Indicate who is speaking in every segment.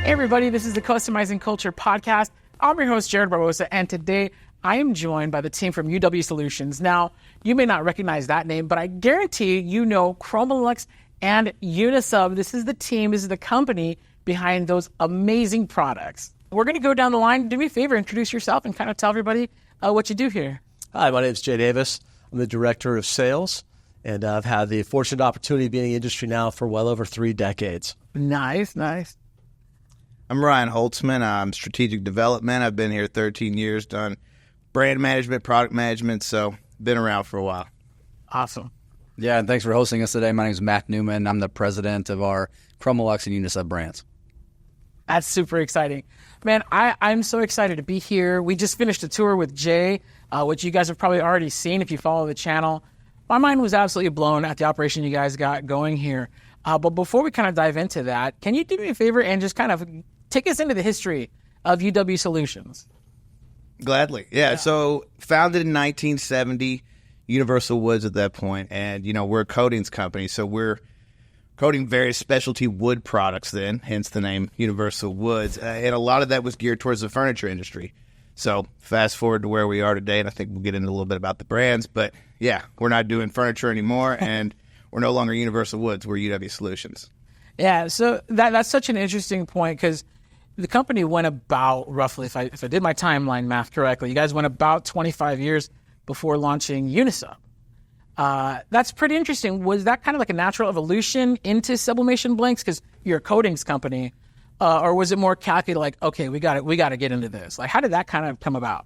Speaker 1: Hey everybody, this is the Customizing Culture podcast. I'm your host, Jared Barbosa, and today I am joined by the team from UW Solutions. Now, you may not recognize that name, but I guarantee you know ChromaLuxe and UniSub. This is the team, this is the company behind those amazing products. We're going to go down the line. Do me a favor, introduce yourself and kind of tell everybody what you do here.
Speaker 2: Hi, my name is Jay Davis. I'm the Director of Sales, and I've had the fortunate opportunity to be in the industry now for well over 3 decades.
Speaker 1: Nice.
Speaker 3: I'm Ryan Holtzman. I'm Strategic Development. I've been here 13 years, done brand management, product management, so been around for a while.
Speaker 1: Awesome.
Speaker 4: Yeah, and thanks for hosting us today. My name is Matt Newman. I'm the president of our ChromaLuxe and UniSub brands.
Speaker 1: That's super exciting. Man, I'm so excited to be here. We just finished a tour with Jay, which you guys have probably already seen if you follow the channel. My mind was absolutely blown at the operation you guys got going here. But before we kind of dive into that, can you do me a favor and just kind of take us into the history of UW Solutions?
Speaker 3: Gladly. Yeah. So founded in 1970, Universal Woods at that point. And, we're a coatings company. So we're coating various specialty wood products then, hence the name Universal Woods. And a lot of that was geared towards the furniture industry. So fast forward to where we are today, and I think we'll get into a little bit about the brands. But, yeah, we're not doing furniture anymore, and we're no longer Universal Woods. We're UW Solutions.
Speaker 1: Yeah, so that's such an interesting point because the company went about roughly, if I did my timeline math correctly, you guys went about 25 years before launching UniSub. That's pretty interesting. Was that kind of like a natural evolution into sublimation blanks because you're a coatings company, or was it more calculated like, okay, we got to get into this? Like, how did that kind of come about?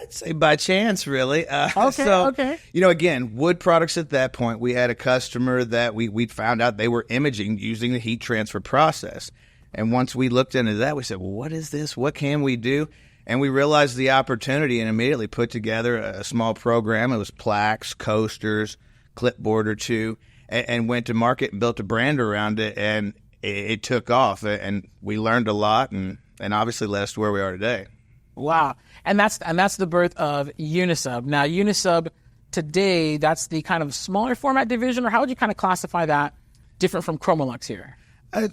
Speaker 3: I'd say by chance, really.
Speaker 1: Okay.
Speaker 3: Again, wood products at that point, we had a customer that we found out they were imaging using the heat transfer process. And once we looked into that, we said, well, what is this? What can we do? And we realized the opportunity and immediately put together a small program. It was plaques, coasters, clipboard or two, and went to market and built a brand around it. And it took off. And we learned a lot and obviously led us to where we are today.
Speaker 1: Wow. And that's the birth of UniSub. Now, UniSub today, that's the kind of smaller format division, or how would you kind of classify that different from ChromaLuxe here?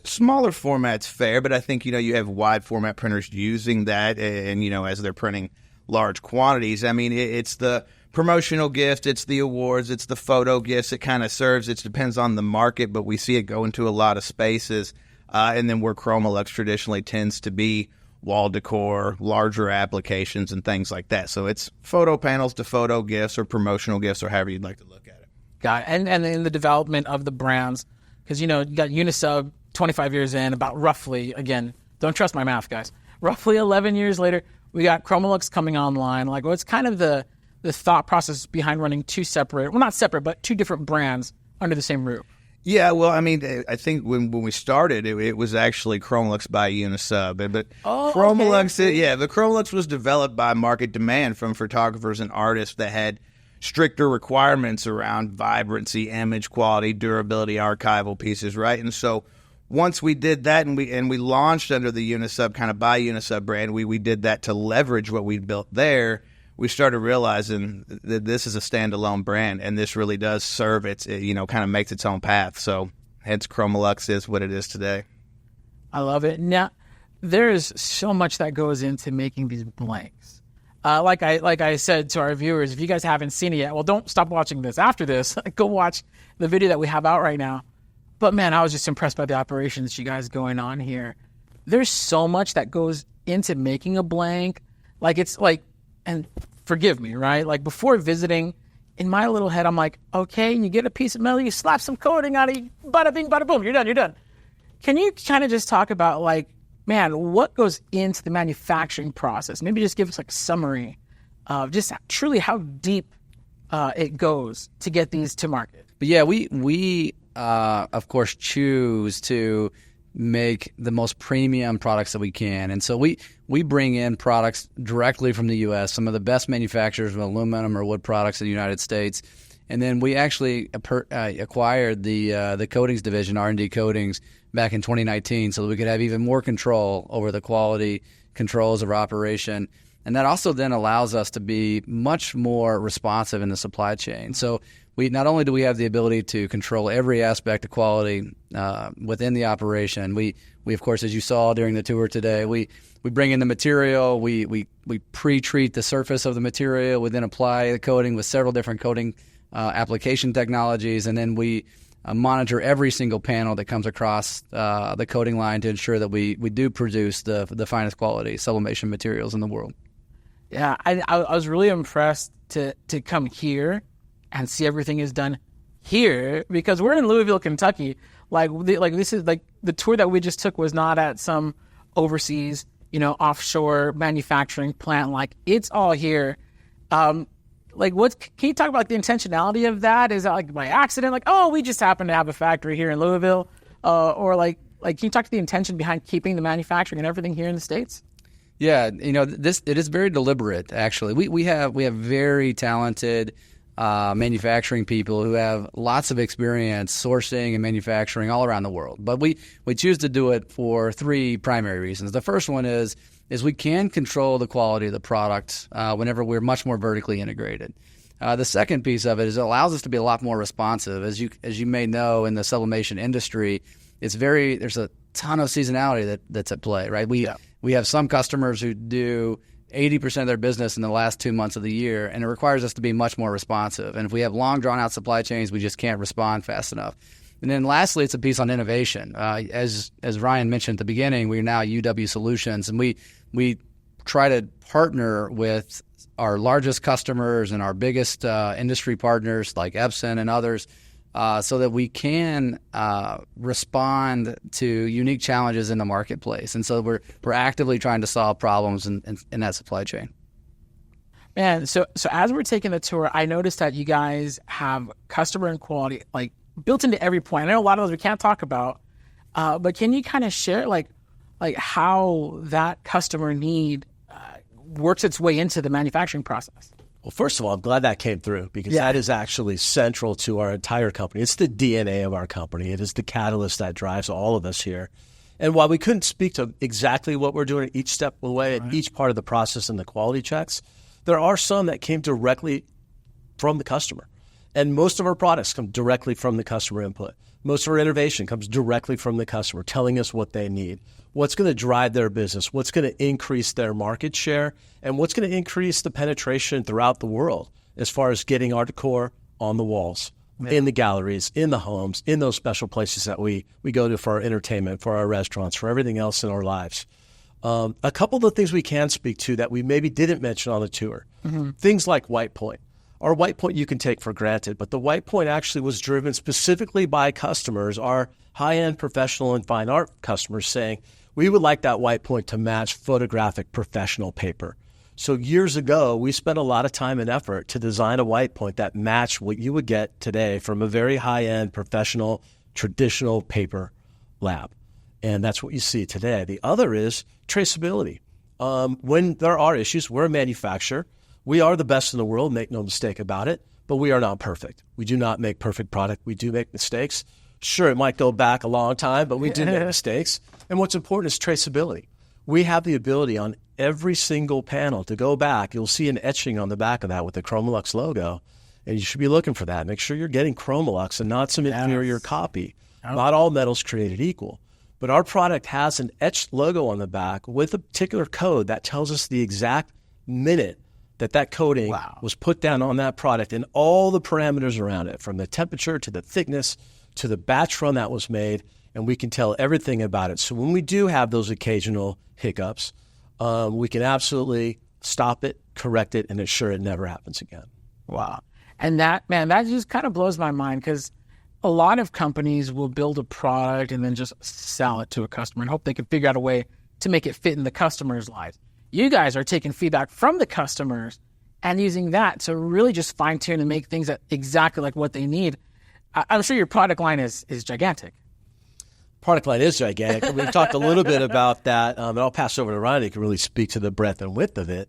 Speaker 3: Smaller format's fair, but I think, you have wide format printers using that and, as they're printing large quantities. I mean, it's the promotional gift, it's the awards, it's the photo gifts. It kind of serves, it depends on the market, but we see it go into a lot of spaces. And then where ChromaLuxe traditionally tends to be wall decor, larger applications, and things like that. So it's photo panels to photo gifts or promotional gifts or however you'd like to look at it.
Speaker 1: Got it. And in the development of the brands, because, you got UniSub 25 years in, about roughly, again, don't trust my math, guys, roughly 11 years later, we got ChromaLuxe coming online. Like, what's kind of the thought process behind running two separate, well, not separate, but two different brands under the same roof?
Speaker 3: Yeah, well, I mean, I think when we started, it was actually ChromaLuxe by UniSub. But ChromaLuxe,
Speaker 1: okay.
Speaker 3: The ChromaLuxe was developed by market demand from photographers and artists that had stricter requirements around vibrancy, image quality, durability, archival pieces, right? And so once we did that and we launched under the UniSub, kind of by UniSub brand, we did that to leverage what we'd built there. We started realizing that this is a standalone brand, and this really does serve kind of makes its own path. So hence ChromaLuxe is what it is today.
Speaker 1: I love it. Now, there is so much that goes into making these blanks. Like I said to our viewers, if you guys haven't seen it yet, well, don't stop watching this. After this, go watch the video that we have out right now. But, man, I was just impressed by the operations you guys going on here. There's so much that goes into making a blank. Like, it's like, and forgive me, right? Like, before visiting, in my little head, I'm like, okay, you get a piece of metal, you slap some coating on it, bada bing, bada boom, you're done. Can you kind of just talk about, like, man, what goes into the manufacturing process? Maybe just give us like a summary of just truly how deep it goes to get these to market.
Speaker 4: But yeah, we of course choose to make the most premium products that we can. And so we bring in products directly from the U.S., some of the best manufacturers of aluminum or wood products in the United States. And then we actually acquired the coatings division, R&D Coatings, back in 2019 so that we could have even more control over the quality controls of our operation. And that also then allows us to be much more responsive in the supply chain. So we not only do we have the ability to control every aspect of quality within the operation, we of course, as you saw during the tour today, we bring in the material, we pre-treat the surface of the material, we then apply the coating with several different coating application technologies, and then we monitor every single panel that comes across the coating line to ensure that we do produce the finest quality sublimation materials in the world.
Speaker 1: Yeah, I was really impressed to come here and see everything is done here, because we're in Louisville, Kentucky. This is like the tour that we just took was not at some overseas, offshore manufacturing plant. Like, it's all here. Can you talk about the intentionality of that? Is that like by accident? Like, oh, we just happen to have a factory here in Louisville, or can you talk to the intention behind keeping the manufacturing and everything here in the States?
Speaker 4: Yeah, it is very deliberate. Actually, we have very talented manufacturing people who have lots of experience sourcing and manufacturing all around the world. But we choose to do it for three primary reasons. The first one is we can control the quality of the product whenever we're much more vertically integrated. The second piece of it is it allows us to be a lot more responsive. As you may know, in the sublimation industry, there's a ton of seasonality that's at play, right? We have some customers who do 80% of their business in the last 2 months of the year, and it requires us to be much more responsive. And if we have long, drawn-out supply chains, we just can't respond fast enough. And then lastly, it's a piece on innovation. As Ryan mentioned at the beginning, we're now UW Solutions, and we try to partner with our largest customers and our biggest industry partners like Epson and others, so that we can respond to unique challenges in the marketplace. And so we're actively trying to solve problems in that supply chain.
Speaker 1: Man, so as we're taking the tour, I noticed that you guys have customer and quality like built into every point. I know a lot of those we can't talk about, but can you kind of share like how that customer need works its way into the manufacturing process?
Speaker 2: Well, first of all, I'm glad that came through, because that is actually central to our entire company. It's the DNA of our company. It is the catalyst that drives all of us here. And while we couldn't speak to exactly what we're doing each step of the way, at each part of the process and the quality checks, there are some that came directly from the customer. And most of our products come directly from the customer input. Most of our innovation comes directly from the customer, telling us what they need, what's going to drive their business, what's going to increase their market share, and what's going to increase the penetration throughout the world as far as getting our decor on the walls, in the galleries, in the homes, in those special places that we go to for our entertainment, for our restaurants, for everything else in our lives. A couple of the things we can speak to that we maybe didn't mention on the tour, things like white point. Our white point you can take for granted, but the white point actually was driven specifically by customers, our high-end professional and fine art customers, saying, we would like that white point to match photographic professional paper. So years ago, we spent a lot of time and effort to design a white point that matched what you would get today from a very high-end professional traditional paper lab. And that's what you see today. The other is traceability. When there are issues, we're a manufacturer. We are the best in the world, make no mistake about it, but we are not perfect. We do not make perfect product. We do make mistakes. Sure, it might go back a long time, but we do make mistakes. And what's important is traceability. We have the ability on every single panel to go back. You'll see an etching on the back of that with the ChromaLuxe logo, and you should be looking for that. Make sure you're getting ChromaLuxe and not some inferior copy. Not all metal's created equal. But our product has an etched logo on the back with a particular code that tells us the exact minute that coating was put down on that product and all the parameters around it, from the temperature to the thickness to the batch run that was made, and we can tell everything about it. So when we do have those occasional hiccups, we can absolutely stop it, correct it, and ensure it never happens again.
Speaker 1: Wow. And that just kind of blows my mind, because a lot of companies will build a product and then just sell it to a customer and hope they can figure out a way to make it fit in the customer's lives. You guys are taking feedback from the customers and using that to really just fine-tune and make things exactly like what they need. I'm sure your product line is gigantic.
Speaker 2: Product line is gigantic. We've talked a little bit about that, and I'll pass over to Ryan. He can really speak to the breadth and width of it.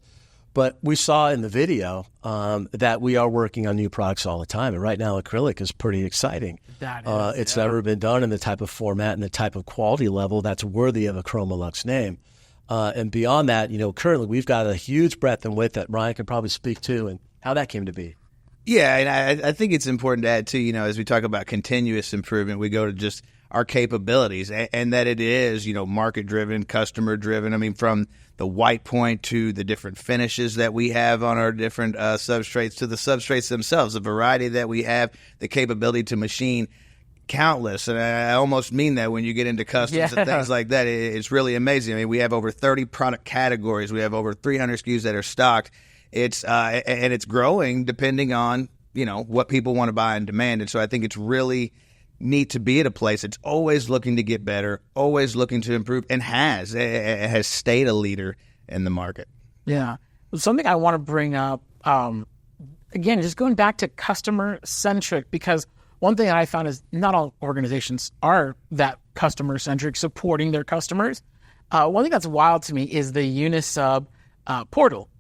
Speaker 2: But we saw in the video that we are working on new products all the time. And right now, acrylic is pretty exciting. It's never been done in the type of format and the type of quality level that's worthy of a ChromaLuxe name. And beyond that, currently we've got a huge breadth and width that Ryan can probably speak to and how that came to be.
Speaker 3: Yeah, and I think it's important to add, too, as we talk about continuous improvement, we go to just our capabilities and that it is, market-driven, customer-driven. I mean, from the white point to the different finishes that we have on our different substrates to the substrates themselves, the variety that we have, the capability to machine countless. And I almost mean that when you get into customs and things like that. It's really amazing. I mean, we have over 30 product categories. We have over 300 SKUs that are stocked. It's and it's growing depending on, what people want to buy and demand. And so I think it's really neat to be at a place that's always looking to get better, always looking to improve, and has stayed a leader in the market.
Speaker 1: Yeah. Something I want to bring up, again, just going back to customer-centric, because one thing I found is not all organizations are that customer-centric, supporting their customers. One thing that's wild to me is the UniSub portal.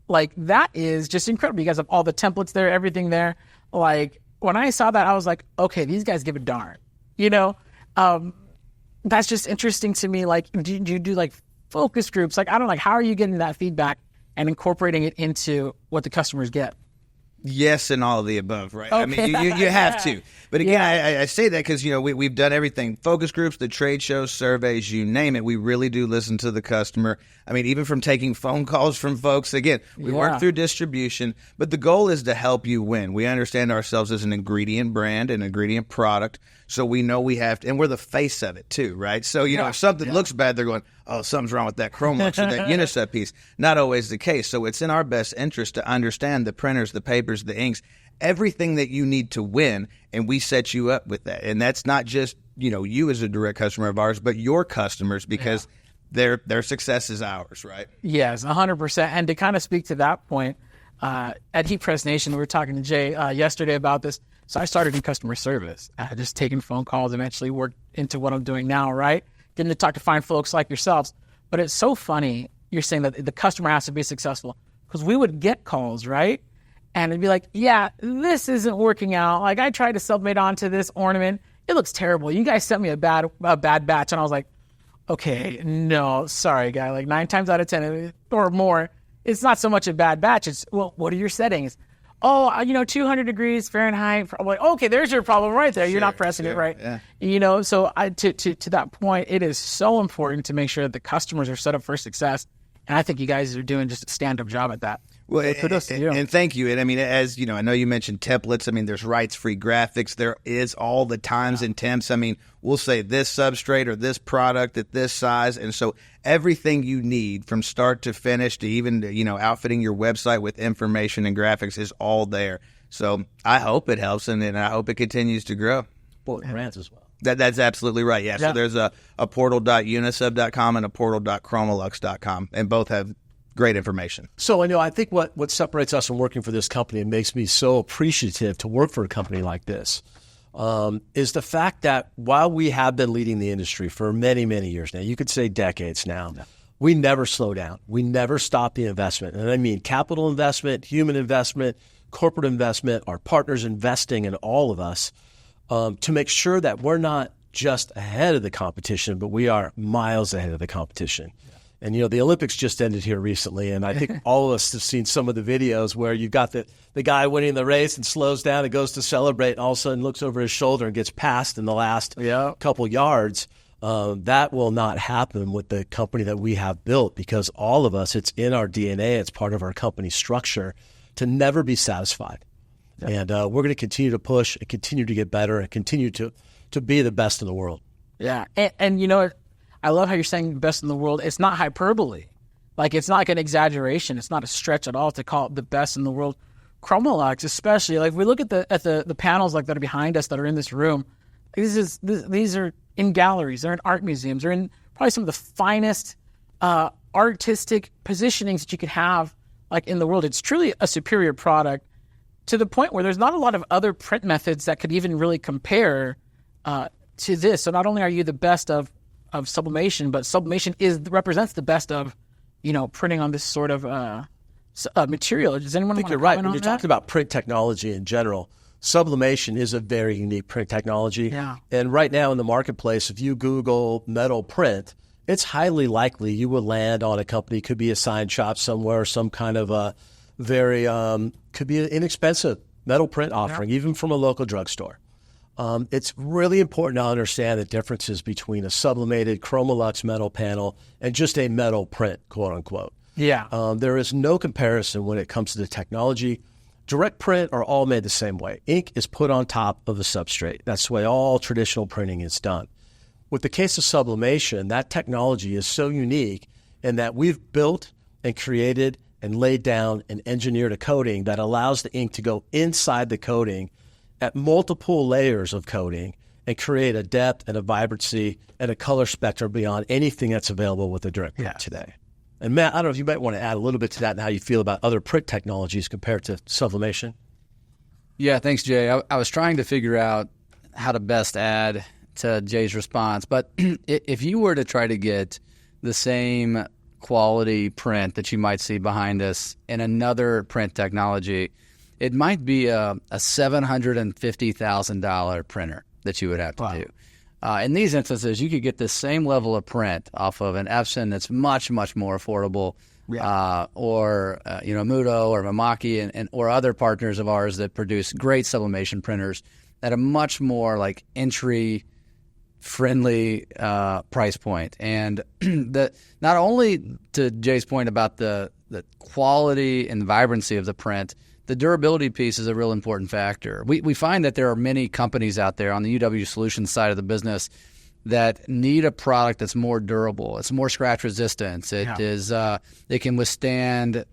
Speaker 1: Like, that is just incredible. You guys have all the templates there, everything there. Like, when I saw that, I was like, okay, these guys give a darn. That's just interesting to me. Like, do you do like focus groups? Like, I don't know, like, how are you getting that feedback and incorporating it into what the customers get?
Speaker 3: Yes, and all of the above, right?
Speaker 1: Okay.
Speaker 3: I mean, you have to. But again, I say that because, we've done everything. Focus groups, the trade shows, surveys, you name it. We really do listen to the customer. I mean, even from taking phone calls from folks. Again, we work through distribution, but the goal is to help you win. We understand ourselves as an ingredient brand, an ingredient product, so we know we have to, and we're the face of it too, right? So, if something looks bad, they're going, oh, something's wrong with that ChromaLuxe or that UniSub piece. Not always the case. So it's in our best interest to understand the printers, the papers, the inks, everything that you need to win, and we set you up with that. And that's not just, you as a direct customer of ours, but your customers, because their success is ours, right?
Speaker 1: Yes, 100%. And to kind of speak to that point, at Heat Press Nation, we were talking to Jay yesterday about this. So I started in customer service, just taking phone calls, eventually worked into what I'm doing now, right? Getting to talk to fine folks like yourselves. But it's so funny you're saying that the customer has to be successful, because we would get calls, right? And it'd be like, yeah, this isn't working out. Like, I tried to submit onto this ornament. It looks terrible. You guys sent me a bad batch. And I was like, okay, no, sorry, guy. Like 9 times out of 10 or more, it's not so much a bad batch. It's, well, what are your settings? Oh, 200 degrees Fahrenheit. I'm like, okay, there's your problem right there. You're not pressing it right. Yeah. So to that point, it is so important to make sure that the customers are set up for success. And I think you guys are doing just a stand-up job at that.
Speaker 3: Well, and thank you. And I mean, as you know, I know you mentioned templates. I mean, there's rights-free graphics. There is all the times and temps. I mean, we'll say this substrate or this product at this size. And so everything you need from start to finish to even, outfitting your website with information and graphics is all there. So I hope it helps, and I hope it continues to grow.
Speaker 2: Well, brands as well.
Speaker 3: That's absolutely right. Yeah. So there's a portal.unisub.com and a portal.chromaluxe.com, and both have great information.
Speaker 2: So, I think what separates us from working for this company and makes me so appreciative to work for a company like this is the fact that while we have been leading the industry for many, many years now, you could say decades now, we never slow down. We never stop the investment. And I mean capital investment, human investment, corporate investment, our partners investing in all of us to make sure that we're not just ahead of the competition, but we are miles ahead of the competition. And, the Olympics just ended here recently, and I think all of us have seen some of the videos where you've got the guy winning the race and slows down and goes to celebrate and all of a sudden looks over his shoulder and gets passed in the last couple yards. That will not happen with the company that we have built, because all of us, it's in our DNA, it's part of our company structure to never be satisfied. And we're going to continue to push and continue to get better and continue to be the best in the world.
Speaker 1: Yeah. And I love how you're saying the best in the world. It's not hyperbole. Like, it's not like an exaggeration. It's not a stretch at all to call it the best in the world. ChromaLuxe, especially, like, we look at the panels like that are behind us that are in this room. These are in galleries. They're in art museums. They're in probably some of the finest artistic positionings that you could have, like, in the world. It's truly a superior product to the point where there's not a lot of other print methods that could even really compare to this. So not only are you the best of sublimation, but sublimation represents the best of, printing on this sort of material. Does anyone want to
Speaker 2: you're right.
Speaker 1: comment
Speaker 2: When
Speaker 1: on
Speaker 2: you're
Speaker 1: that?
Speaker 2: talking about print technology in general, sublimation is a very unique print technology.
Speaker 1: Yeah.
Speaker 2: And right now in the marketplace, if you Google metal print, it's highly likely you will land on a company, could be a sign shop somewhere, some kind of a very, could be an inexpensive metal print offering, even from a local drugstore. It's really important to understand the differences between a sublimated ChromaLuxe metal panel and just a metal print, quote unquote.
Speaker 1: Yeah.
Speaker 2: There is no comparison when it comes to the technology. Direct print are all made the same way. Ink is put on top of a substrate. That's the way all traditional printing is done. With the case of sublimation, that technology is so unique in that we've built and created and laid down and engineered a coating that allows the ink to go inside the coating at multiple layers of coating and create a depth and a vibrancy and a color spectrum beyond anything that's available with a direct print today. And Matt, I don't know if you might want to add a little bit to that and how you feel about other print technologies compared to sublimation.
Speaker 4: Yeah, thanks, Jay. I was trying to figure out how to best add to Jay's response, but if you were to try to get the same quality print that you might see behind us in another print technology, it might be a $750,000 printer that you would have to do. In these instances, you could get the same level of print off of an Epson that's much, much more affordable, or Muto or Mamaki and or other partners of ours that produce great sublimation printers at a much more like entry friendly price point. And not only to Jay's point about the quality and vibrancy of the print, the durability piece is a real important factor. We find that there are many companies out there on the UW Solutions side of the business that need a product that's more durable. It's more scratch resistant. It can withstand, a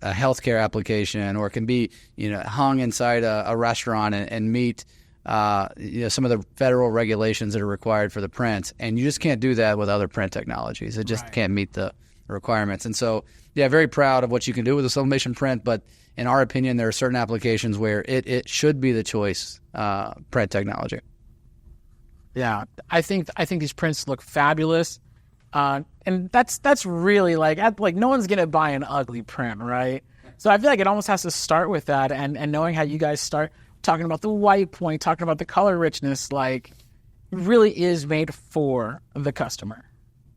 Speaker 4: healthcare application, or it can be, hung inside a restaurant and meet, some of the federal regulations that are required for the print. And you just can't do that with other print technologies. It just can't meet the requirements. And so, very proud of what you can do with a sublimation print, but in our opinion, there are certain applications where it should be the choice print technology.
Speaker 1: Yeah, I think these prints look fabulous, and that's really like no one's gonna buy an ugly print, right? So I feel like it almost has to start with that, and knowing how you guys start talking about the white point, talking about the color richness, like really is made for the customer.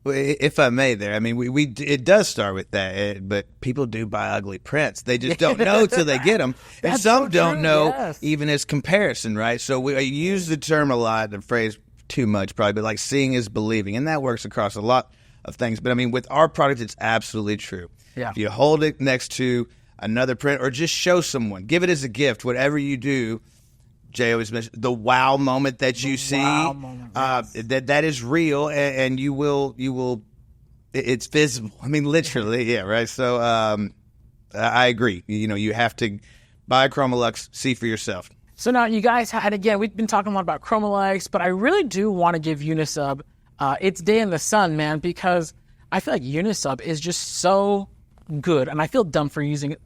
Speaker 3: If I may, there, I mean, it does start with that, but people do buy ugly prints. They just don't know till they get them, and some don't know even as comparison, right? So we use the term a lot, the phrase too much probably, but like seeing is believing, and that works across a lot of things. But I mean, with our product, it's absolutely true. Yeah. If you hold it next to another print, or just show someone, give it as a gift, whatever you do. Jay always mentioned the wow moment that you see. That is real, and you will. It's visible. I mean, literally, yeah, right. So I agree. You have to buy ChromaLuxe, see for yourself.
Speaker 1: So now you guys had, again, we've been talking a lot about ChromaLuxe, but I really do want to give UniSub its day in the sun, man, because I feel like UniSub is just so good, and I feel dumb for using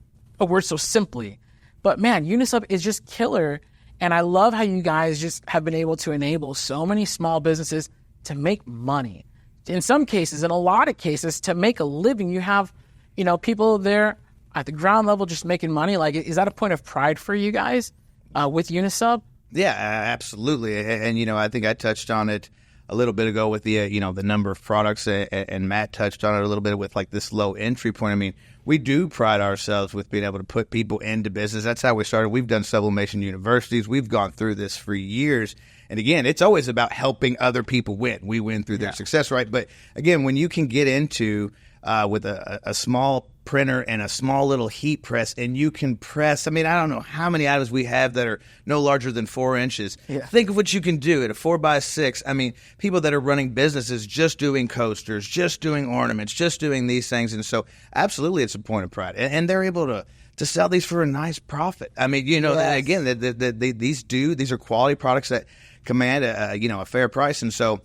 Speaker 1: a word so simply, but man, UniSub is just killer. And I love how you guys just have been able to enable so many small businesses to make money. In some cases, in a lot of cases, to make a living. You have, people there at the ground level just making money. Like, is that a point of pride for you guys with UniSub?
Speaker 3: Yeah, absolutely. And, I think I touched on it a little bit ago with the, the number of products, and Matt touched on it a little bit with like this low entry point. I mean, we do pride ourselves with being able to put people into business. That's how we started. We've done sublimation universities. We've gone through this for years. And again, it's always about helping other people win. We win through their success, right? But again, when you can get into with a small printer and a small little heat press, and you can press, I mean, I don't know how many items we have that are no larger than 4 inches. Yeah. Think of what you can do at a 4x6. I mean, people that are running businesses just doing coasters, just doing ornaments, just doing these things. And so absolutely it's a point of pride. And they're able to sell these for a nice profit. I mean, again, these are quality products that command a fair price. And so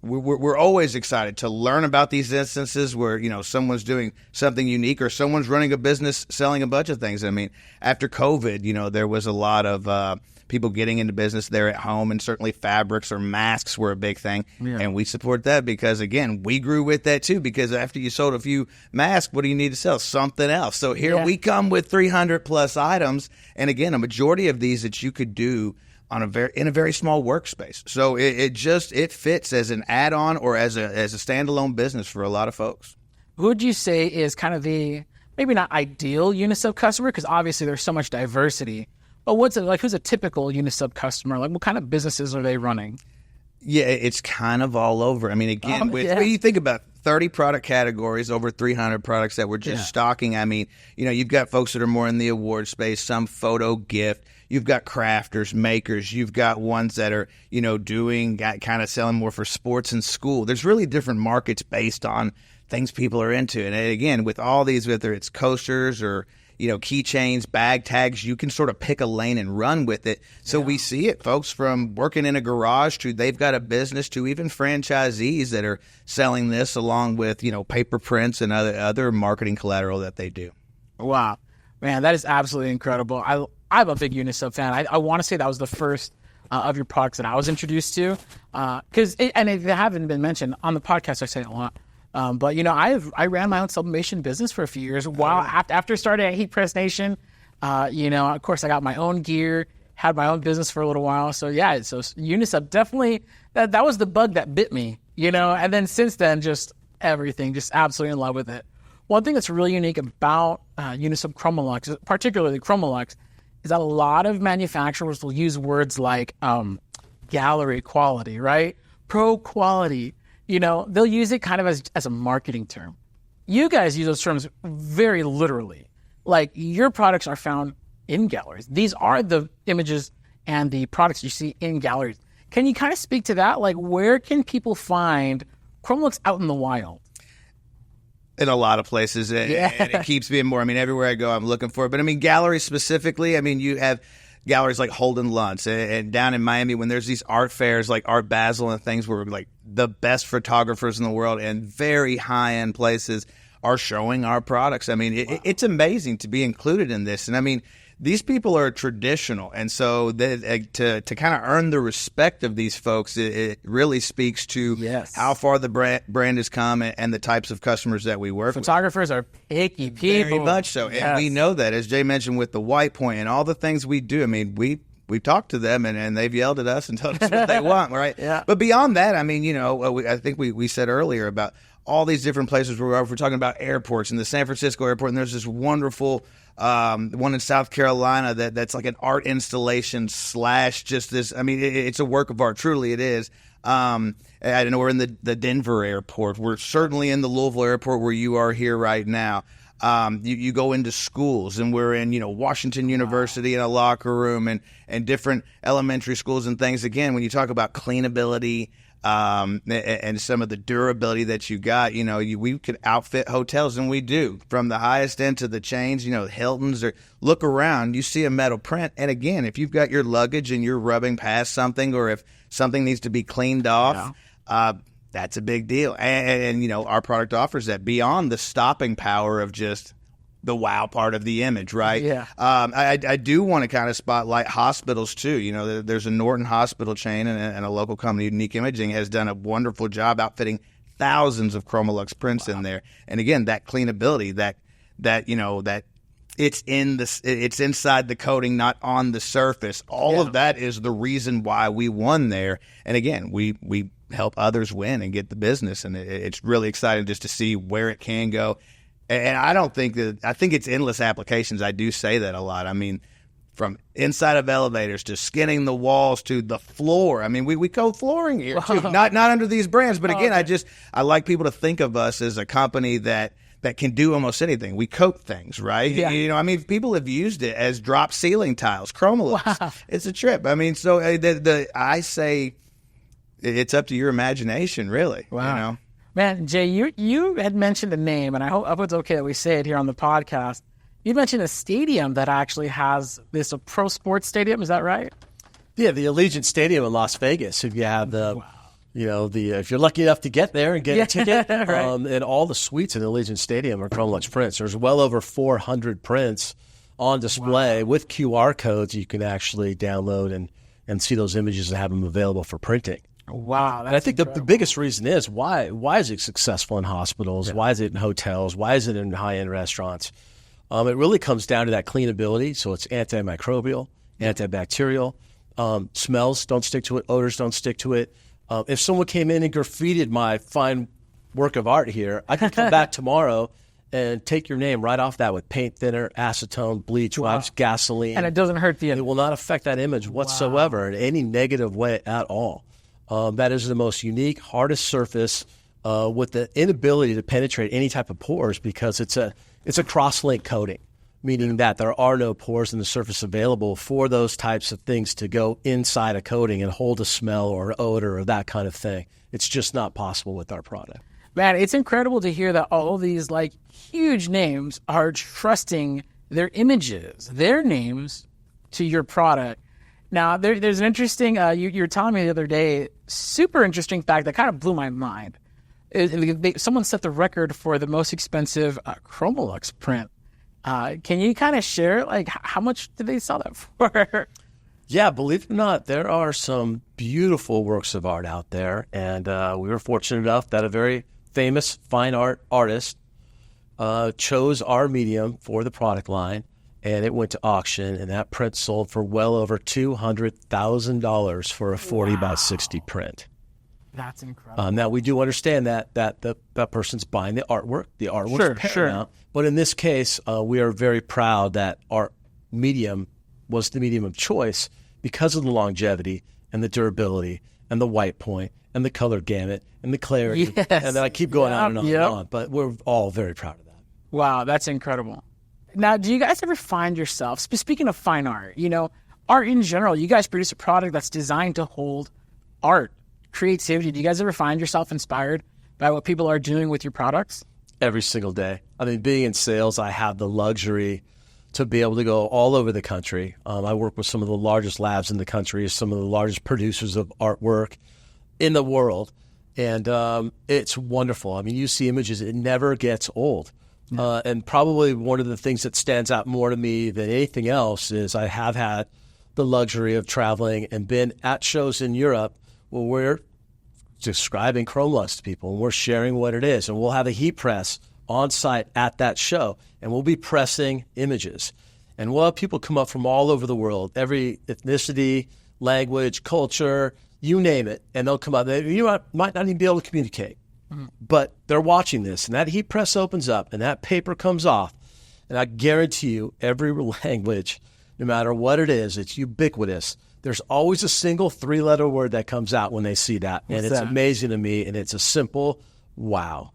Speaker 3: we're always excited to learn about these instances where, someone's doing something unique, or someone's running a business selling a bunch of things. I mean, after COVID, there was a lot of people getting into business there at home, and certainly fabrics or masks were a big thing. Yeah. And we support that because, again, we grew with that too, because after you sold a few masks, what do you need to sell? Something else. So here we come with 300 plus items. And again, a majority of these that you could do on in a very small workspace. So it fits as an add-on or as a standalone business for a lot of folks.
Speaker 1: Who would you say is kind of the, maybe not ideal UniSub customer, because obviously there's so much diversity, but what's it like? Who's a typical UniSub customer? Like, what kind of businesses are they running?
Speaker 3: Yeah, it's kind of all over. I mean, again, when you think about 30 product categories, over 300 products that we're just stocking. I mean, you've got folks that are more in the award space, some photo gift. You've got crafters, makers. You've got ones that are, doing kind of selling more for sports and school. There's really different markets based on things people are into. And again, with all these, whether it's coasters or keychains, bag tags, you can sort of pick a lane and run with it. So we see it, folks, from working in a garage to they've got a business to even franchisees that are selling this along with, paper prints and other marketing collateral that they do. Wow.
Speaker 1: Man, that is absolutely incredible. I'm a big UniSub fan. I want to say that was the first of your products that I was introduced to. And if they haven't been mentioned on the podcast, I say it a lot. But I ran my own sublimation business for a few years. After starting at Heat Press Nation, of course I got my own gear, had my own business for a little while. So UniSub definitely that was the bug that bit me, And then since then, just everything, just absolutely in love with it. One thing that's really unique about UniSub ChromaLuxe, particularly ChromaLuxe, is that a lot of manufacturers will use words like gallery quality, right? Pro quality. They'll use it kind of as a marketing term. You guys use those terms very literally. Like, your products are found in galleries. These are the images and the products you see in galleries. Can you kind of speak to that? Like, where can people find ChromaLuxe out in the wild?
Speaker 3: In a lot of places, and it keeps being more. I mean, everywhere I go, I'm looking for it. But, galleries specifically, you have galleries like Holden Luntz, and down in Miami when there's these art fairs like Art Basel and things where like the best photographers in the world and very high-end places are showing our products. It's amazing to be included in this. And these people are traditional, and so to kind of earn the respect of these folks, it really speaks to how far the brand has come and the types of customers that we work with.
Speaker 1: Photographers are picky people.
Speaker 3: Very much so. Yes. And we know that, as Jay mentioned, with the white point and all the things we do. We've talked to them, and they've yelled at us and told us what they want, right?
Speaker 1: Yeah.
Speaker 3: But beyond that, I think we said earlier about all these different places where we're talking about airports, and the San Francisco airport, and there's this wonderful one in South Carolina that's like an art installation / just this. It's a work of art. Truly, it is. I know we're in the Denver airport. We're certainly in the Louisville airport where you are here right now. You go into schools, and we're in, Washington University in a locker room and different elementary schools and things. Again, when you talk about cleanability, and some of the durability that you got, we could outfit hotels, and we do, from the highest end to the chains, Hilton's. Or look around, you see a metal print, and again, if you've got your luggage and you're rubbing past something, or if something needs to be cleaned off, that's a big deal. And our product offers that beyond the stopping power of just the wow part of the image, right?
Speaker 1: Yeah.
Speaker 3: I do want to kind of spotlight hospitals too. There's a Norton hospital chain, and a local company, Unique Imaging, has done a wonderful job outfitting thousands of ChromaLuxe prints in there. And again, that cleanability, that it's inside the coating, not on the surface. All of that is the reason why we won there. And again, we help others win and get the business, and it's really exciting just to see where it can go. And I think it's endless applications. I do say that a lot. From inside of elevators to skinning the walls to the floor. We code flooring here too. Not under these brands, but again, I like people to think of us as a company that can do almost anything. We coat things, right?
Speaker 1: Yeah.
Speaker 3: People have used it as drop ceiling tiles, ChromaLuxe. Wow. It's a trip. So I say it's up to your imagination, really.
Speaker 1: Wow. Man, Jay, you had mentioned a name, and I hope it's okay that we say it here on the podcast. You mentioned a stadium that actually has this, a pro sports stadium. Is that right?
Speaker 2: Yeah, the Allegiant Stadium in Las Vegas. If you have if you're lucky enough to get there and get a ticket, right. And all the suites in the Allegiant Stadium are ChromaLuxe prints. There's well over 400 prints on display with QR codes you can actually download and see those images and have them available for printing.
Speaker 1: Wow.
Speaker 2: And I think the biggest reason is why is it successful in hospitals? Yeah. Why is it in hotels? Why is it in high-end restaurants? It really comes down to that cleanability. So it's antimicrobial, antibacterial. Smells don't stick to it. Odors don't stick to it. If someone came in and graffitied my fine work of art here, I could come back tomorrow and take your name right off that with paint thinner, acetone, bleach, wipes, gasoline.
Speaker 1: And it doesn't hurt the image.
Speaker 2: It will not affect that image whatsoever in any negative way at all. That is the most unique, hardest surface with the inability to penetrate any type of pores because it's a cross-link coating, meaning that there are no pores in the surface available for those types of things to go inside a coating and hold a smell or odor or that kind of thing. It's just not possible with our product.
Speaker 1: Man, it's incredible to hear that all these like huge names are trusting their images, their names to your product. Now, there's an interesting, you were telling me the other day, super interesting fact that kind of blew my mind. Someone set the record for the most expensive ChromaLuxe print. Can you kind of share, like, how much did they sell that for?
Speaker 2: Yeah, believe it or not, there are some beautiful works of art out there, and we were fortunate enough that a very famous fine art artist chose our medium for the product line, and it went to auction, and that print sold for well over $200,000 for a 40 by 60 print.
Speaker 1: That's incredible.
Speaker 2: Now, we do understand that person's buying the artwork. The artwork's paramount. But in this case, we are very proud that our medium was the medium of choice because of the longevity and the durability and the white point and the color gamut and the clarity.
Speaker 1: Yes.
Speaker 2: And then I keep going on and on and on. But we're all very proud of that.
Speaker 1: Wow, that's incredible. Now, do you guys ever find yourself, speaking of fine art, art in general, you guys produce a product that's designed to hold art, creativity. Do you guys ever find yourself inspired by what people are doing with your products?
Speaker 2: Every single day. I mean, being in sales, I have the luxury to be able to go all over the country. I work with some of the largest labs in the country, some of the largest producers of artwork in the world. And it's wonderful. I mean, you see images, it never gets old. And probably one of the things that stands out more to me than anything else is I have had the luxury of traveling and been at shows in Europe where we're describing ChromaLuxe to people and we're sharing what it is. And we'll have a heat press on site at that show, and we'll be pressing images. And we'll have people come up from all over the world, every ethnicity, language, culture, you name it, and they'll come up. You might not even be able to communicate, but they're watching this, and that heat press opens up, and that paper comes off, and I guarantee you every language, no matter what it is, it's ubiquitous. There's always a single 3-letter word that comes out when they see that, and it's amazing to me, and it's a simple wow.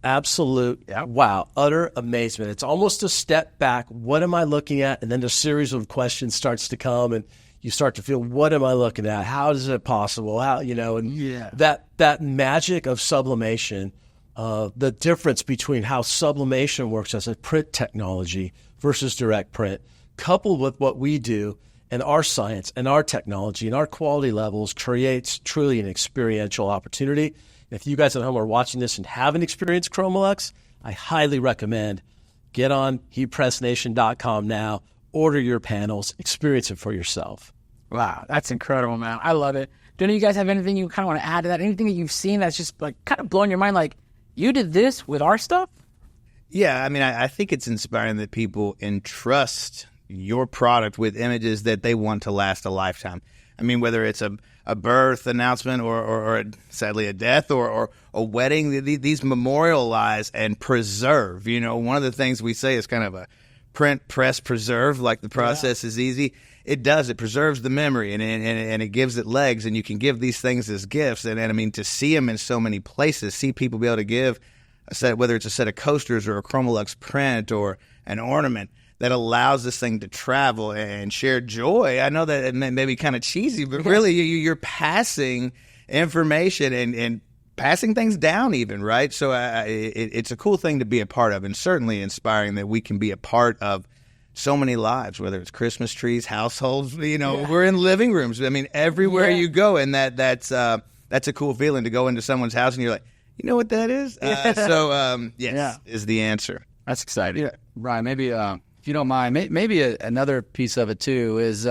Speaker 2: Absolute wow, utter amazement. It's almost a step back. What am I looking at? And then the series of questions starts to come, and you start to feel, what am I looking at? How is it possible? That magic of sublimation, the difference between how sublimation works as a print technology versus direct print, coupled with what we do and our science and our technology and our quality levels creates truly an experiential opportunity. If you guys at home are watching this and haven't experienced ChromaLuxe, I highly recommend get on heatpressnation.com now, order your panels, experience it for yourself.
Speaker 1: Wow, that's incredible, man. I love it. Do any of you guys have anything you kind of want to add to that? Anything that you've seen that's just like kind of blowing your mind? Like, you did this with our stuff?
Speaker 3: Yeah, I mean, I think it's inspiring that people entrust your product with images that they want to last a lifetime. I mean, whether it's a birth announcement or sadly a death or a wedding, these memorialize and preserve. One of the things we say is kind of a print, press, preserve, like the process is easy. It does. It preserves the memory and it gives it legs, and you can give these things as gifts. And I mean, to see them in so many places, see people be able to give a set, whether it's a set of coasters or a ChromaLuxe print or an ornament, that allows this thing to travel and share joy. I know that it may be kind of cheesy, but really you're passing information and passing things down even, right? So it's a cool thing to be a part of, and certainly inspiring that we can be a part of so many lives, whether it's Christmas trees, households, we're in living rooms. I mean, everywhere you go, and that's a cool feeling to go into someone's house and you're like, you know what that is? Yes, is the answer.
Speaker 1: That's exciting.
Speaker 4: Yeah, Brian, maybe if you don't mind, maybe another piece of it too is,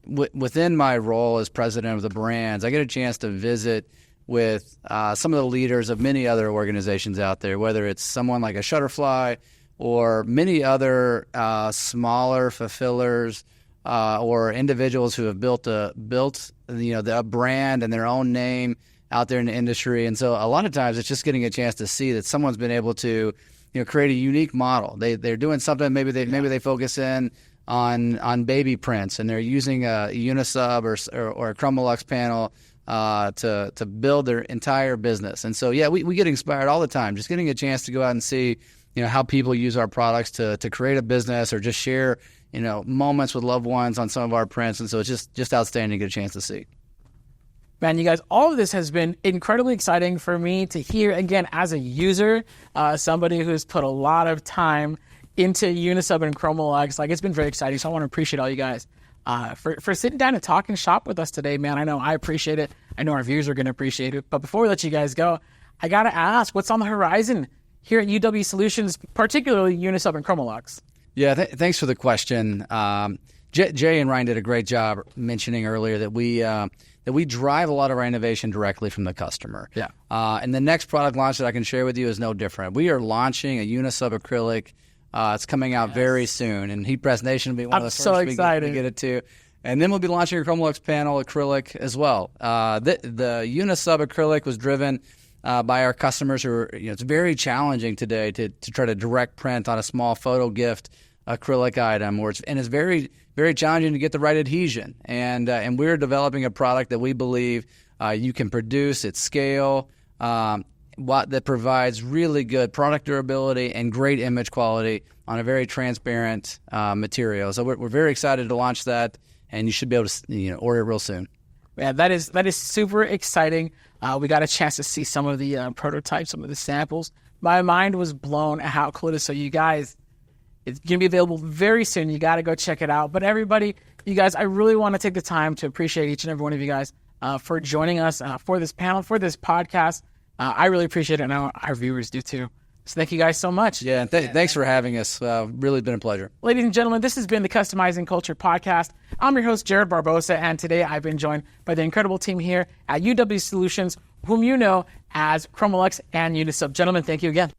Speaker 4: within my role as president of the brands, I get a chance to visit with some of the leaders of many other organizations out there, whether it's someone like a Shutterfly or many other smaller fulfillers or individuals who have built a brand and their own name out there in the industry. And so a lot of times it's just getting a chance to see that someone's been able to create a unique model. They're doing something. Maybe they focus in on baby prints, and they're using a UniSub or a ChromaLuxe panel to build their entire business. And so we get inspired all the time, just getting a chance to go out and see how people use our products to create a business or just share moments with loved ones on some of our prints. And so it's just outstanding to get a chance to see.
Speaker 1: Man, you guys, all of this has been incredibly exciting for me to hear, again, as a user, somebody who's put a lot of time into UniSub and ChromaLuxe. Like, it's been very exciting, so I want to appreciate all you guys for sitting down and talking shop with us today, man. I know I appreciate it. I know our viewers are going to appreciate it. But before we let you guys go, I got to ask, what's on the horizon here at UW Solutions, particularly UniSub and ChromaLuxe?
Speaker 4: Yeah, thanks for the question. Jay and Ryan did a great job mentioning earlier that we drive a lot of our innovation directly from the customer.
Speaker 1: Yeah.
Speaker 4: And the next product launch that I can share with you is no different. We are launching a UniSub acrylic. It's coming out very soon, and Heat Press Nation will be one of the first
Speaker 1: so
Speaker 4: we get it to. And then we'll be launching a ChromaLuxe panel acrylic as well. The UniSub acrylic was driven by our customers who are, it's very challenging today to try to direct print on a small photo gift acrylic item, and it's very, very challenging to get the right adhesion. And we're developing a product that we believe you can produce at scale, that provides really good product durability and great image quality on a very transparent material. So we're very excited to launch that, and you should be able to order it real soon.
Speaker 1: Yeah, that is super exciting. We got a chance to see some of the prototypes, some of the samples. My mind was blown at how cool it is. So you guys, it's going to be available very soon. You got to go check it out. But everybody, you guys, I really want to take the time to appreciate each and every one of you guys for joining us for this panel, for this podcast. I really appreciate it, and I know our viewers do too. So thank you guys so much.
Speaker 4: Yeah, and thanks for having us. Really been a pleasure.
Speaker 1: Ladies and gentlemen, this has been the Customizing Culture Podcast. I'm your host, Jared Barbosa, and today I've been joined by the incredible team here at UW Solutions, whom you know as ChromaLuxe and UniSub. Gentlemen, thank you again.